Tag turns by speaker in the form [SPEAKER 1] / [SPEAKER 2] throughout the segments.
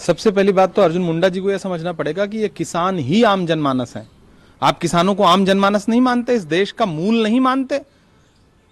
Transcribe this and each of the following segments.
[SPEAKER 1] सबसे पहली बात तो अर्जुन मुंडा जी को यह समझना पड़ेगा कि ये किसान ही आम जनमानस हैं। आप किसानों को आम जनमानस नहीं मानते, इस देश का मूल नहीं मानते।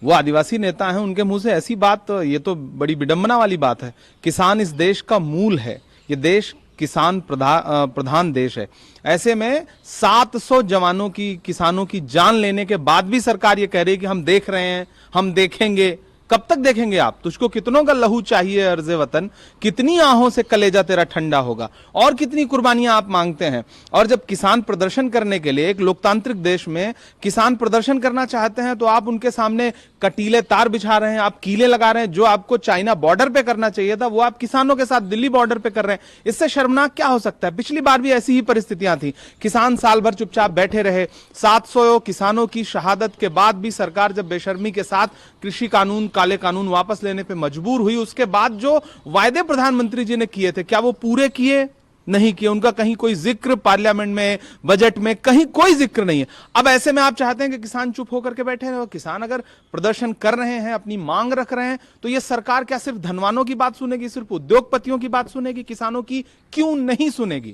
[SPEAKER 1] वो आदिवासी नेता हैं, उनके मुंह से ऐसी बात, ये तो बड़ी विडंबना वाली बात है। किसान इस देश का मूल है, ये देश किसान प्रधान देश है। ऐसे में 700 जवानों की, किसानों की जान लेने के बाद भी सरकार ये कह रही है कि हम देख रहे हैं, हम देखेंगे। कब तक देखेंगे आप? तुझको कितनों का लहू चाहिए अर्ज़े वतन, कितनी आहों से कलेजा तेरा ठंडा होगा, और कितनी कुर्बानियां आप मांगते हैं। और जब किसान प्रदर्शन करने के लिए, एक लोकतांत्रिक देश में किसान प्रदर्शन करना चाहते हैं, तो आप उनके सामने कटीले तार बिछा रहे हैं, आप कीले लगा रहे हैं। जो आपको चाइना बॉर्डर पे करना चाहिए था, वो आप किसानों के साथ दिल्ली बॉर्डर पे कर रहे हैं। इससे शर्मनाक क्या हो सकता है? पिछली बार भी ऐसी ही परिस्थितियां थी, किसान साल भर चुपचाप बैठे रहे। 700 किसानों की शहादत के बाद भी सरकार जब बेशर्मी के साथ कृषि कानून, काले कानून वापस लेने पे मजबूर हुई, उसके बाद जो वायदे प्रधानमंत्री जी ने किए थे, क्या वो पूरे किए? नहीं किए। उनका कहीं कोई जिक्र पार्लियामेंट में, बजट में कहीं कोई जिक्र नहीं है। अब ऐसे में आप चाहते हैं कि किसान चुप होकर के बैठे रहे? किसान अगर प्रदर्शन कर रहे हैं, अपनी मांग रख रहे हैं, तो ये सरकार क्या सिर्फ धनवानों की बात सुनेगी, सिर्फ उद्योगपतियों की बात सुनेगी? किसानों की क्यों नहीं सुनेगी?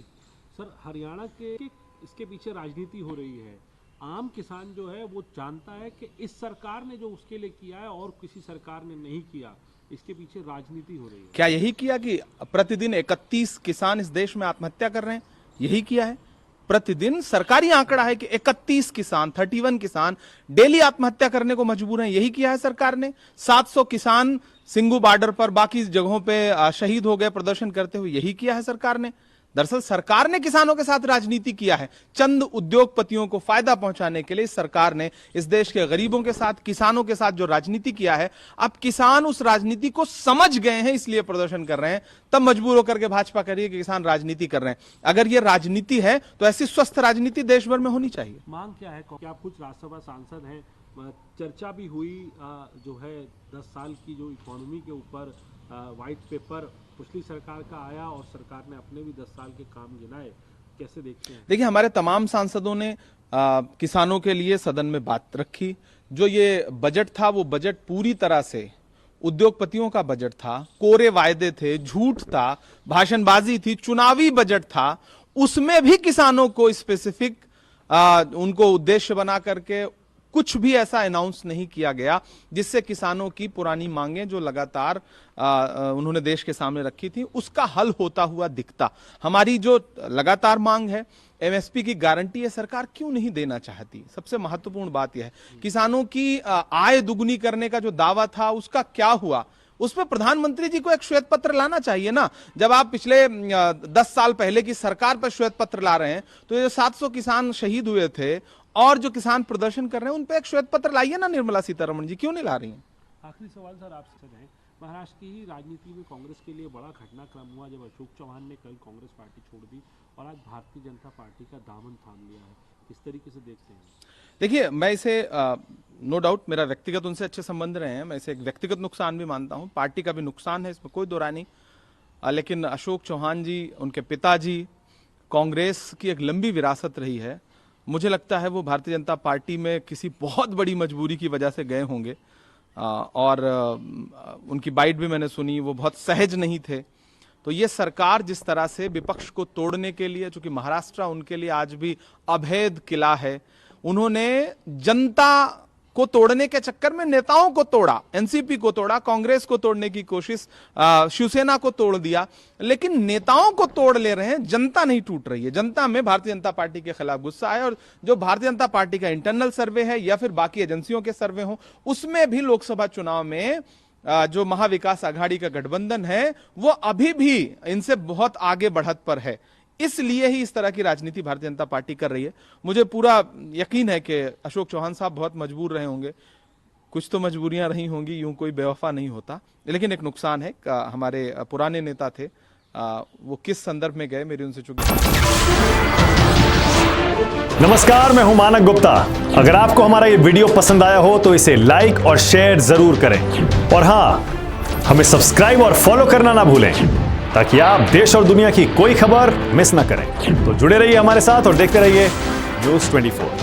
[SPEAKER 2] सर, हरियाणा के इसके पीछे राजनीति हो रही है। आम किसान जो है वो जानता है कि इस सरकार ने जो उसके लिए किया है और किसी सरकार ने नहीं किया, इसके पीछे राजनीति हो रही है।
[SPEAKER 1] क्या यही किया कि प्रतिदिन 31 किसान इस देश में आत्महत्या कर रहे हैं? यही किया है? प्रतिदिन सरकारी आंकड़ा है कि 31 किसान, 31 किसान डेली आत्महत्या करने को मजबूर हैं। यही किया है सरकार ने। 700 किसान सिंगू बॉर्डर पर, बाकी जगहों पे शहीद हो गए प्रदर्शन करते हुए। यही किया है सरकार ने। दरअसल सरकार ने किसानों के साथ राजनीति किया है। चंद उद्योगपतियों को फायदा पहुंचाने के लिए सरकार ने इस देश के गरीबों के साथ, किसानों के साथ जो राजनीति किया है, अब किसान उस राजनीति को समझ गए हैं, इसलिए प्रदर्शन कर रहे हैं। तब मजबूर होकर के भाजपा कर रही है कि किसान राजनीति कर रहे हैं। अगर ये राजनीति है तो ऐसी स्वस्थ राजनीति देश भर में होनी चाहिए।
[SPEAKER 2] मांग क्या है? क्या आप कुछ राज्यसभा सांसद हैं? चर्चा भी हुई जो है 10 साल की जो इकोनॉमी के ऊपर व्हाइट पेपर पिछली सरकार का आया और सरकार ने अपने भी 10 साल के काम गिनाए। कैसे देखते हैं?
[SPEAKER 1] देखिए, हमारे तमाम सांसदों ने किसानों के लिए सदन में बात रखी। जो ये बजट था, वो बजट पूरी तरह से उद्योगपतियों का बजट था। कोरे वायदे थे, झूठ था, भाषणबाजी थी, चुनावी बजट था। उसमें भी किसानों को स्पेसिफिक उनको उद्देश्य बना करके कुछ भी ऐसा अनाउंस नहीं किया गया जिससे किसानों की पुरानी मांगें जो लगातार उन्होंने देश के सामने रखी थी, उसका हल होता हुआ दिखता। हमारी जो लगातार मांग है, एमएसपी की गारंटी है, सरकार क्यों नहीं देना चाहती? सबसे महत्वपूर्ण बात यह है, किसानों की आय दुगुनी करने का जो दावा था, उसका क्या हुआ? उस पर प्रधानमंत्री जी को एक श्वेत पत्र लाना चाहिए ना। जब आप पिछले 10 साल पहले की सरकार पर श्वेत पत्र ला रहे हैं, तो ये 700 किसान शहीद हुए थे और जो किसान प्रदर्शन कर रहे हैं, उन पे एक श्वेत पत्र लाइए ना निर्मला सीतारमण जी, क्यों नहीं ला रही हैं?
[SPEAKER 2] आखिरी सवाल सर आपसे है, महाराष्ट्र की ही राजनीति में कांग्रेस के लिए बड़ा घटनाक्रम हुआ जब अशोक चौहान ने कल कांग्रेस पार्टी छोड़ दी और आज भारतीय जनता पार्टी का दामन थाम लिया है। किस तरीके से देखते हैं?
[SPEAKER 1] देखिए, मैं इसे नो डाउट, मेरा व्यक्तिगत उनसे अच्छे संबंध रहे हैं, मैं इसे एक व्यक्तिगत नुकसान भी मानता हूं। पार्टी का भी नुकसान है, इसमें कोई दो राय नहीं। लेकिन अशोक चौहान जी, उनके पिताजी, कांग्रेस की एक लंबी विरासत रही है। मुझे लगता है वो भारतीय जनता पार्टी में किसी बहुत बड़ी मजबूरी की वजह से गए होंगे। और उनकी बाइट भी मैंने सुनी, वो बहुत सहज नहीं थे। तो ये सरकार जिस तरह से विपक्ष को तोड़ने के लिए, चूंकि महाराष्ट्र उनके लिए आज भी अभेद किला है, उन्होंने जनता को तोड़ने के चक्कर में नेताओं को तोड़ा, एनसीपी को तोड़ा, कांग्रेस को तोड़ने की कोशिश, शिवसेना को तोड़ दिया। लेकिन नेताओं को तोड़ ले रहे हैं, जनता नहीं टूट रही है। जनता में भारतीय जनता पार्टी के खिलाफ गुस्सा है। और जो भारतीय जनता पार्टी का इंटरनल सर्वे है या फिर बाकी एजेंसियों के सर्वे हो, उसमें भी लोकसभा चुनाव में जो महाविकास आघाड़ी का गठबंधन है, वो अभी भी इनसे बहुत आगे बढ़त पर है। इसलिए ही इस तरह की राजनीति भारतीय जनता पार्टी कर रही है। मुझे पूरा यकीन है कि अशोक चौहान साहब बहुत मजबूर रहे होंगे, कुछ तो मजबूरियां रही होंगी, यूं कोई बेवफा नहीं होता। लेकिन एक नुकसान है, हमारे पुराने नेता थे, वो किस संदर्भ में गए, मेरी उनसे चूक।
[SPEAKER 3] नमस्कार, मैं हूं मानक गुप्ता। अगर आपको हमारा ये वीडियो पसंद आया हो तो इसे लाइक और शेयर जरूर करें, और हां, हमें सब्सक्राइब और फॉलो करना ना भूलें ताकि आप देश और दुनिया की कोई खबर मिस ना करें। तो जुड़े रहिए हमारे साथ और देखते रहिए न्यूज़ 24।